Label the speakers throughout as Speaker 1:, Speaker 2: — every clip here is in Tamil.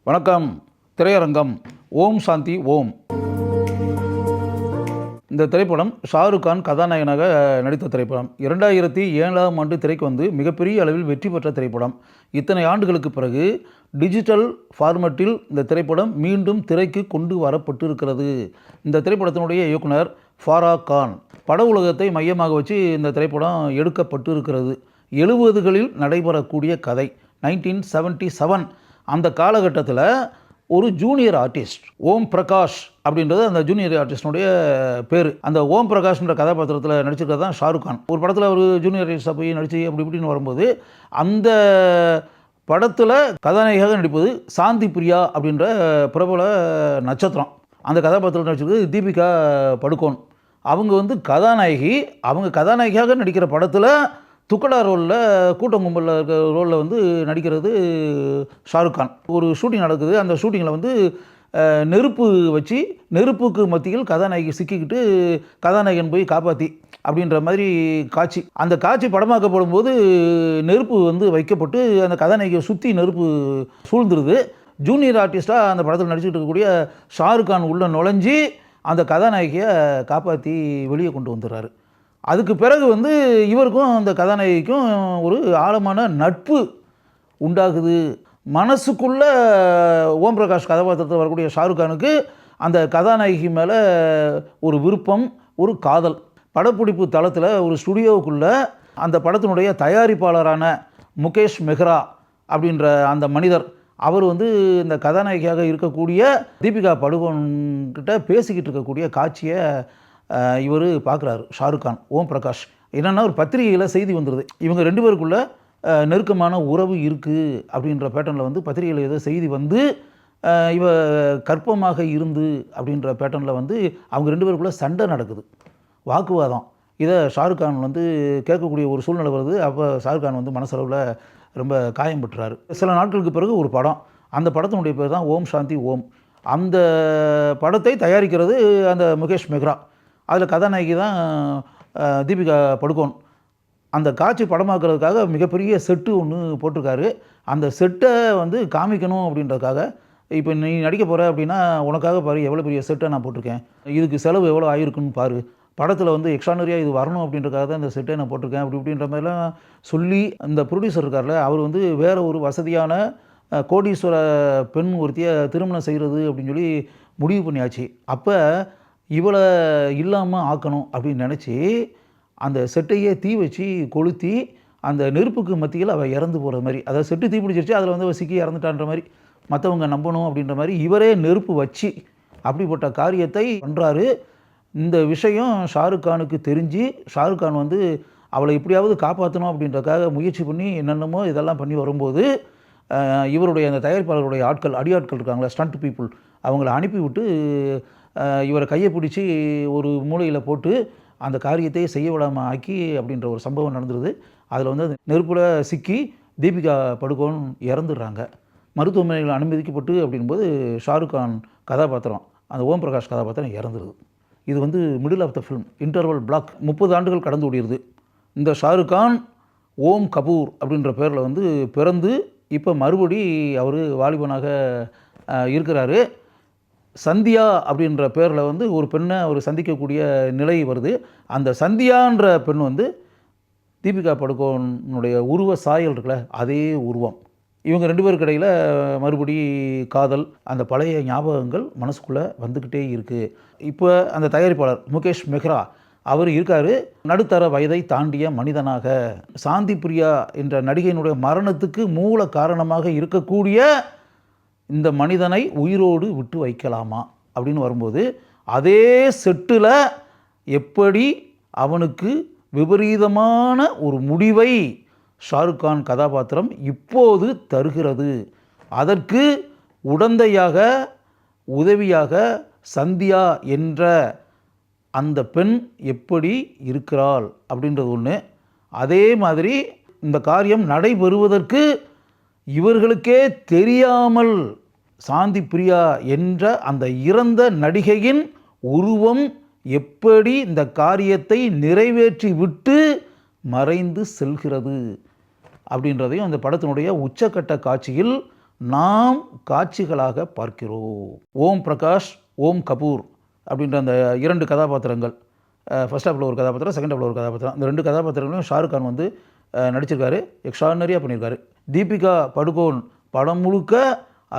Speaker 1: வணக்கம். திரையரங்கம். ஓம் சாந்தி ஓம். இந்த திரைப்படம் ஷாருக் கான் கதாநாயகனாக நடித்த திரைப்படம். 2007ஆம் ஆண்டு திரைக்கு வந்து மிகப்பெரிய அளவில் வெற்றி பெற்ற திரைப்படம். இத்தனை ஆண்டுகளுக்கு பிறகு டிஜிட்டல் ஃபார்மட்டில் இந்த திரைப்படம் மீண்டும் திரைக்கு கொண்டு வரப்பட்டிருக்கிறது. இந்த திரைப்படத்தினுடைய இயக்குனர் ஃபாரா கான். பட உலகத்தை மையமாக வச்சு இந்த திரைப்படம் எடுக்கப்பட்டிருக்கிறது. 70களில் நடைபெறக்கூடிய கதை. 1977 அந்த காலகட்டத்தில் ஒரு ஜூனியர் ஆர்டிஸ்ட் ஓம் பிரகாஷ் அப்படின்றது அந்த ஜூனியர் ஆர்டிஸ்டனுடைய பேர். அந்த ஓம் பிரகாஷ்ன்ற கதாபாத்திரத்தில் நடிச்சிருக்கிறது தான் ஷாருக் கான். ஒரு படத்தில் ஒரு ஜூனியர் ஆர்டிஸ்டாக போய் நடிச்சு அப்படி இப்படின்னு வரும்போது அந்த படத்தில் கதாநாயகியாக நடிப்பது சாந்தி பிரியா அப்படின்ற பிரபல நட்சத்திரம். அந்த கதாபாத்திரத்தில் நடிச்சிருக்கிறது தீபிகா படுகோன். அவங்க வந்து கதாநாயகி. அவங்க கதாநாயகியாக நடிக்கிற படத்தில் துக்கடா ரோலில் கூட்டம் கும்பலில் இருக்கிற ரோலில் வந்து நடிக்கிறது ஷாருக் கான். ஒரு ஷூட்டிங் நடக்குது. அந்த ஷூட்டிங்கில் வந்து நெருப்பு வச்சு நெருப்புக்கு மத்தியில் கதாநாயகி சிக்கிக்கிட்டு கதாநாயகன் போய் காப்பாற்றி அப்படின்ற மாதிரி காட்சி. அந்த காட்சி படமாக்கப்படும் போது நெருப்பு வந்து வைக்கப்பட்டு அந்த கதாநாயகியை சுற்றி நெருப்பு சூழ்ந்துருது. ஜூனியர் ஆர்டிஸ்ட்டாக அந்த படத்தில் நடிச்சுட்டு இருக்கக்கூடிய ஷாருக் கான் உள்ளே நுழைஞ்சி அந்த கதாநாயகியை காப்பாற்றி வெளியே கொண்டு வந்துடுறாரு. அதுக்கு பிறகு வந்து இவருக்கும் அந்த கதாநாயகிக்கும் ஒரு ஆழமான நட்பு உண்டாகுது. மனசுக்குள்ளே ஓம் பிரகாஷ் கதாபாத்திரத்தில் வரக்கூடிய ஷாருக் கானுக்கு அந்த கதாநாயகி மேலே ஒரு விருப்பம், ஒரு காதல். படப்பிடிப்பு தளத்தில் ஒரு ஸ்டுடியோவுக்குள்ளே அந்த படத்தினுடைய தயாரிப்பாளரான முகேஷ் மெஹ்ரா அப்படின்ற அந்த மனிதர் அவர் வந்து இந்த கதாநாயகியாக இருக்கக்கூடிய தீபிகா படுகோன் கிட்ட பேசிக்கிட்டு இருக்கக்கூடிய காட்சியை இவர் பார்க்குறாரு ஷாருக் கான். ஓம் பிரகாஷ் என்னென்னா ஒரு பத்திரிகையில் செய்தி வந்துடுது, இவங்க ரெண்டு பேருக்குள்ள நெருக்கமான உறவு இருக்குது அப்படின்ற பேட்டர்னில் வந்து பத்திரிகையில் ஏதோ செய்தி வந்து இவ கர்ப்பமாக இருந்து அப்படின்ற பேட்டர்னில் வந்து அவங்க ரெண்டு பேருக்குள்ளே சண்டை நடக்குது, வாக்குவாதம். இதை ஷாருக் கான் வந்து கேட்கக்கூடிய ஒரு சூழ்நிலை வருது. அப்போ ஷாருக் கான் வந்து மனசளவில் ரொம்ப காயம் பெற்றார். சில நாட்களுக்கு பிறகு ஒரு படம். அந்த படத்தினுடைய பேர் தான் ஓம் சாந்தி ஓம். அந்த படத்தை தயாரிக்கிறது அந்த முகேஷ் மெஹ்ரா. அதில் கதாநாயகி தான் தீபிகா படுகோன். அந்த காட்சி படமாக்குறதுக்காக மிகப்பெரிய செட்டு ஒன்று போட்டிருக்காரு. அந்த செட்டை வந்து காமிக்கணும் அப்படின்றதுக்காக, இப்போ நீ நடிக்க போகிற அப்படின்னா உனக்காக பாரு எவ்வளோ பெரிய செட்டை நான் போட்டிருக்கேன், இதுக்கு செலவு எவ்வளோ ஆகிருக்குன்னு பாரு, படத்தில் வந்து எக்ஸ்ட்ரானரியாக இது வரணும் அப்படின்றக்காக தான் இந்த செட்டை நான் போட்டிருக்கேன் அப்படி இப்படின்ற மாதிரிலாம் சொல்லி அந்த ப்ரொடியூசர் இருக்கார்ல அவர் வந்து வேறு ஒரு வசதியான கோடீஸ்வர பெண் ஒருத்தியை திருமணம் செய்கிறது அப்படின்னு சொல்லி முடிவு பண்ணியாச்சு. அப்போ இவளை இல்லாமல் ஆக்கணும் அப்படின்னு நினச்சி அந்த செட்டையே தீ வச்சு கொளுத்தி அந்த நெருப்புக்கு மத்தியில் அவள் இறந்து போகிற மாதிரி, அதாவது செட்டு தீ பிடிச்சிருச்சு, அதில் வந்து அவள் சிக்கி இறந்துட்டான்ற மாதிரி மற்றவங்க நம்பணும் அப்படின்ற மாதிரி இவரே நெருப்பு வச்சு அப்படிப்பட்ட காரியத்தை பண்ணுறாரு. இந்த விஷயம் ஷாருக் கானுக்கு தெரிஞ்சு ஷாருக் கான் வந்து அவளை எப்படியாவது காப்பாற்றணும் அப்படின்றக்காக முயற்சி பண்ணி என்னென்னமோ இதெல்லாம் பண்ணி வரும்போது இவருடைய அந்த தயாரிப்பாளருடைய ஆட்கள் அடியாட்கள் இருக்காங்களா, ஸ்டண்ட் பீப்புள், அவங்கள அனுப்பிவிட்டு இவரை கையை பிடிச்சி ஒரு மூலையில் போட்டு அந்த காரியத்தை செய்ய விடாமல் ஆக்கி அப்படின்ற ஒரு சம்பவம் நடந்துருது. அதில் வந்து நெருப்பில் சிக்கி தீபிகா படுகோன் இறந்துடுறாங்க. மருத்துவமனையில் அனுமதிக்கப்பட்டு அப்படின்போது ஷாருக் கான் கதாபாத்திரம் அந்த ஓம் பிரகாஷ் கதாபாத்திரம் இறந்துருது. இது வந்து middle of the film, interval block. 30 ஆண்டுகள் கடந்து ஓடிடுது. இந்த ஷாருக் கான் ஓம் கபூர் அப்படின்ற பேரில் வந்து பிறந்து இப்போ மறுபடி அவர் வாலிபனாக இருக்கிறாரு. சந்தியா அப்படின்ற பேரில் வந்து ஒரு பெண்ணை அவர் சந்திக்கக்கூடிய நிலை வருது. அந்த சந்தியான்ற பெண் வந்து தீபிகா படுகோனுடைய உருவ சாயல் இருக்குல்ல, அதே உருவம். இவங்க ரெண்டு பேருக்கு இடையில் மறுபடி காதல், அந்த பழைய ஞாபகங்கள் மனசுக்குள்ளே வந்துக்கிட்டே இருக்குது. இப்போ அந்த தயாரிப்பாளர் முகேஷ் மெஹ்ரா அவர் இருக்கார் நடுத்தர வயதை தாண்டிய மனிதனாக. சாந்தி பிரியா என்ற நடிகையினுடைய மரணத்துக்கு மூல காரணமாக இருக்கக்கூடிய இந்த மனிதனை உயிரோடு விட்டு வைக்கலாமா அப்படின்னு வரும்போது அதே செட்டில் எப்படி அவனுக்கு விபரீதமான ஒரு முடிவை ஷாருக் கான் கதாபாத்திரம் இப்போது தருகிறது. அதற்கு உடந்தையாக உதவியாக சந்தியா என்ற அந்த பெண் எப்படி இருக்கிறாள் அப்படின்றது ஒன்று. அதே மாதிரி இந்த காரியம் நடைபெறுவதற்கு இவர்களுக்கே தெரியாமல் சாந்தி பிரியா என்ற அந்த இறந்த நடிகையின் உருவம் எப்படி இந்த காரியத்தை நிறைவேற்றி விட்டு மறைந்து செல்கிறது அப்படின்றதையும் அந்த படத்தினுடைய உச்சக்கட்ட காட்சியில் நாம் காட்சிகளாக பார்க்கிறோம். ஓம் பிரகாஷ், ஓம் கபூர் அப்படின்ற அந்த 2 கதாபாத்திரங்கள், ஃபர்ஸ்ட் ஹாஃபில் ஒரு கதாபாத்திரம், செகண்ட் ஹாஃபில் ஒரு கதாபாத்திரம், அந்த 2 கதாபாத்திரங்களையும் ஷாருக் கான் வந்து நடிச்சிருக்காரு. எக்ஸ்ட்ரானரியாக பண்ணியிருக்காரு. தீபிகா படுகோன் படம் முழுக்க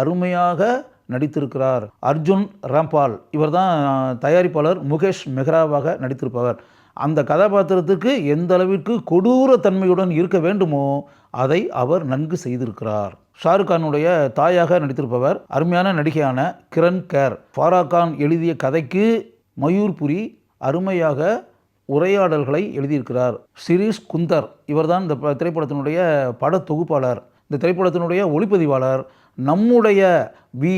Speaker 1: அருமையாக நடித்திருக்கிறார். அர்ஜுன் ராம்பால் இவர் தான் தயாரிப்பாளர் முகேஷ் மெஹ்ராவாக நடித்திருப்பவர். அந்த கதாபாத்திரத்துக்கு எந்த அளவிற்கு கொடூர தன்மையுடன் இருக்க வேண்டுமோ அதை அவர் நன்கு செய்திருக்கிறார். ஷாருக் கானுடைய தாயாக நடித்திருப்பவர் அருமையான நடிகையான கிரண் கேர். ஃபாரா கான் எழுதிய கதைக்கு மயூர்புரி அருமையாக உரையாடல்களை எழுதியிருக்கிறார். சிரீஷ் குந்தர் இவர்தான் இந்த திரைப்படத்தினுடைய பட தொகுப்பாளர். இந்த திரைப்படத்தினுடைய ஒளிப்பதிவாளர் நம்முடைய வி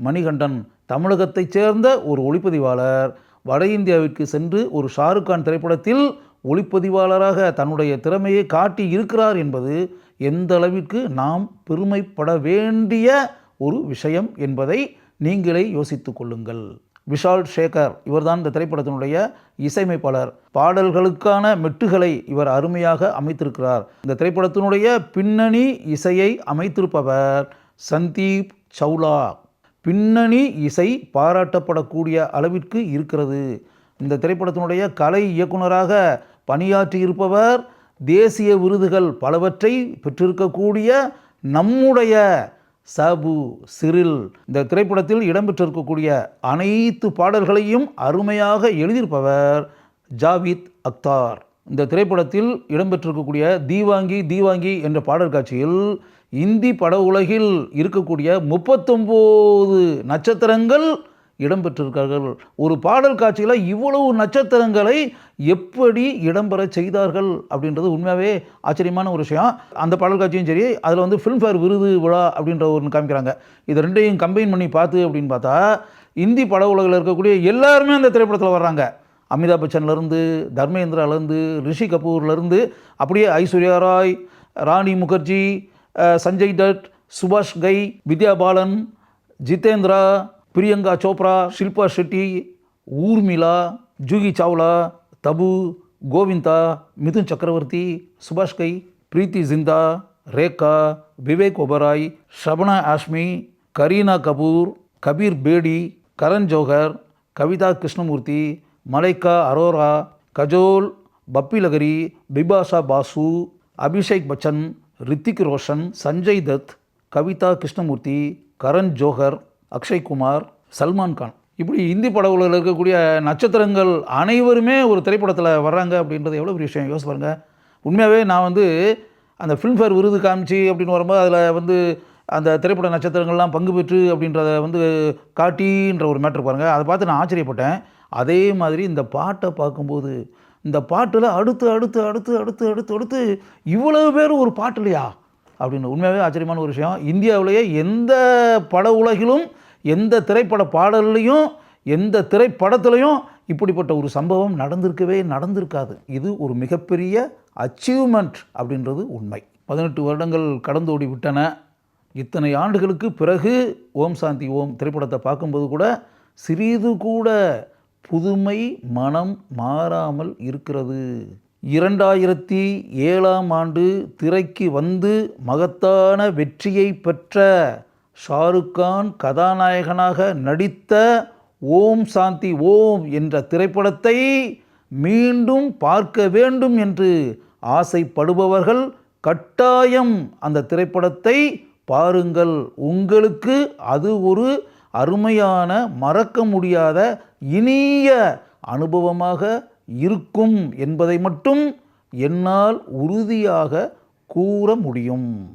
Speaker 1: மணிகண்டன், தமிழகத்தைச் சேர்ந்த ஒரு ஒளிப்பதிவாளர். வட இந்தியாவிற்கு சென்று ஒரு ஷாருக் கான் திரைப்படத்தில் ஒளிப்பதிவாளராக தன்னுடைய திறமையை காட்டி இருக்கிறார் என்பது எந்த அளவிற்கு நாம் பெருமைப்பட வேண்டிய ஒரு விஷயம் என்பதை நீங்களே யோசித்து கொள்ளுங்கள். விஷால் சேகர் இவர்தான் இந்த திரைப்படத்தினுடைய இசையமைப்பாளர். பாடல்களுக்கான மெட்டுகளை இவர் அருமையாக அமைத்திருக்கிறார். இந்த திரைப்படத்தினுடைய பின்னணி இசையை அமைத்திருப்பவர் சந்தீப் சௌலா. பின்னணி இசை பாராட்டப்படக்கூடிய அளவிற்கு இருக்கிறது. இந்த திரைப்படத்தினுடைய கலை இயக்குனராக பணியாற்றியிருப்பவர் தேசிய விருதுகள் பலவற்றை பெற்றிருக்கக்கூடிய நம்முடைய சாபு சிரில். இந்த திரைப்படத்தில் இடம்பெற்றிருக்கக்கூடிய அனைத்து பாடல்களையும் அருமையாக எழுதியிருப்பவர் ஜாவித் அக்தார். இந்த திரைப்படத்தில் இடம்பெற்றிருக்கக்கூடிய தீவாங்கி தீவாங்கி என்ற பாடல் காட்சியில் இந்தி பட உலகில் இருக்கக்கூடிய 39 நட்சத்திரங்கள் இடம்பெற்றிருக்கார்கள். ஒரு பாடல் காட்சியில் இவ்வளவு நட்சத்திரங்களை எப்படி இடம்பெற செய்தார்கள் அப்படின்றது உண்மையாகவே ஆச்சரியமான ஒரு விஷயம். அந்த பாடல் காட்சியும் சரி, அதில் வந்து ஃபிலிம்ஃபேர் விருது விழா அப்படின்ற ஒன்று காமிக்கிறாங்க. இது ரெண்டையும் கம்பைன் பண்ணி அப்படின்னு பார்த்தா இந்தி பட உலகில் இருக்கக்கூடிய எல்லாருமே அந்த திரைப்படத்தில் வர்றாங்க. அமிதாப் பச்சன்லேருந்து, தர்மேந்திராலேருந்து, ரிஷி கபூர்லேருந்து, அப்படியே ஐஸ்வர்யா ராய், ராணி முகர்ஜி, சஞ்சய் தட், சுபாஷ் கை, வித்யா பாலன், ஜிதேந்திரா, பிரியங்கா சோப்ரா, ஷில்பா ஷெட்டி, ஊர்மிளா, ஜூகி சாவ்லா, தபு, கோவிந்தா, மிதுன் சக்கரவர்த்தி, சுபாஷ் கை, பிரீத்தி ஜிந்தா, ரேகா, விவேக் ஒபராய், ஷபனா ஆஷ்மி, கரீனா கபூர், கபீர் பேடி, கரண் ஜோஹர், கவிதா கிருஷ்ணமூர்த்தி, மலைக்கா அரோரா, கஜோல், பப்பி லகரி, பிபாஷா பாசு, அபிஷேக் பச்சன், ரித்திக் ரோஷன், சஞ்சய் தத், கவிதா கிருஷ்ணமூர்த்தி, கரண் ஜோஹர், அக்ஷய் குமார், சல்மான் கான், இப்படி இந்தி பட உலகில் இருக்கக்கூடிய நட்சத்திரங்கள் அனைவருமே ஒரு திரைப்படத்தில் வர்றாங்க அப்படின்றது எவ்வளோ பெரிய விஷயம் யோசிச்சு பாருங்கள். உண்மையாகவே நான் வந்து அந்த ஃபிலிம்ஃபேர் விருது காமிச்சு அப்படின்னு வரும்போது அதில் வந்து அந்த திரைப்பட நட்சத்திரங்கள்லாம் பங்கு பெற்று அப்படின்றத வந்து காட்டின்ற ஒரு மேட்ரு பாருங்கள். அதை பார்த்து நான் ஆச்சரியப்பட்டேன். அதே மாதிரி இந்த பாட்டை பார்க்கும்போது இந்த பாட்டில் அடுத்து அடுத்து அடுத்து அடுத்து அடுத்து அடுத்து இவ்வளவு பேர் ஒரு பாட்டு இல்லையா அப்படின்னு உண்மையாகவே ஆச்சரியமான ஒரு விஷயம். இந்தியாவிலேயே எந்த பட உலகிலும் எந்த திரைப்பட பாடல்லையும் எந்த திரைப்படத்துலையும் இப்படிப்பட்ட ஒரு சம்பவம் நடந்திருக்காது. இது ஒரு மிகப்பெரிய அச்சீவ்மெண்ட் அப்படின்றது உண்மை. 18 வருடங்கள் கடந்தோடி விட்டன. இத்தனை ஆண்டுகளுக்கு பிறகு ஓம் சாந்தி ஓம் திரைப்படத்தை பார்க்கும்போது கூட சிறிது கூட புதுமை மனம் மாறாமல் இருக்கிறது. 2007ஆம் ஆண்டு திரைக்கு வந்து மகத்தான வெற்றியை பெற்ற ஷாருக் கான் கதாநாயகனாக நடித்த ஓம் சாந்தி ஓம் என்ற திரைப்படத்தை மீண்டும் பார்க்க வேண்டும் என்று ஆசைப்படுபவர்கள் கட்டாயம் அந்த திரைப்படத்தை பாருங்கள். உங்களுக்கு அது ஒரு அருமையான மறக்க முடியாத இனிய அனுபவமாக இருக்கும் என்பதை மட்டும் என்னால் உறுதியாக கூற முடியும்.